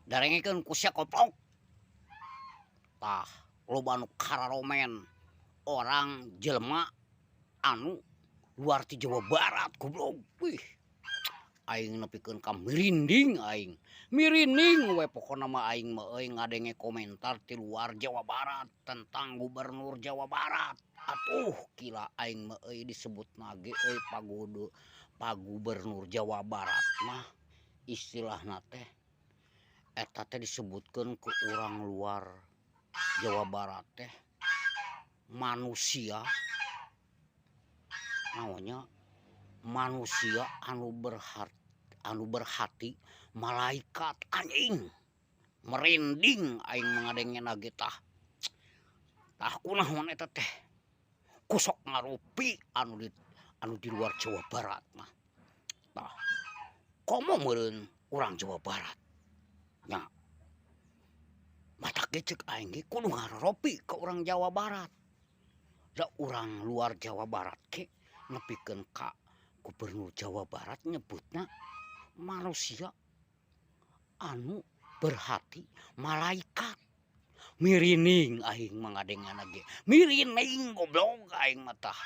Darengekeun ku sia koplok. Tah loba nu kararomen orang jelema anu luar ti Jawa Barat goblok. Wih, aing nepikeun ka merinding aing. Merinding we pokona mah aing mah euy ngadenge komentar ti luar Jawa Barat tentang gubernur Jawa Barat. Atuh gila aing mah euy disebutna ge euy pagubernur Jawa Barat mah istilahna teh eta teh disebutkeun ku urang luar Jawa Barat teh manusia naonnya manusia anu berhati malaikat anjing merinding aing mengadengna ge tah kunaon eta teh kusok ngarupi anu di luar Jawa Barat mah tah komo meureun urang Jawa Barat nya matak ge ceuk aing ge kudu ngaropi ka urang Jawa Barat da urang luar Jawa Barat ge nepikeun ka gubernur Jawa Barat nyebutna manusia anu berhati malaikat. Mirining aing mangadengana ge. Mirining goblok aing mah tah.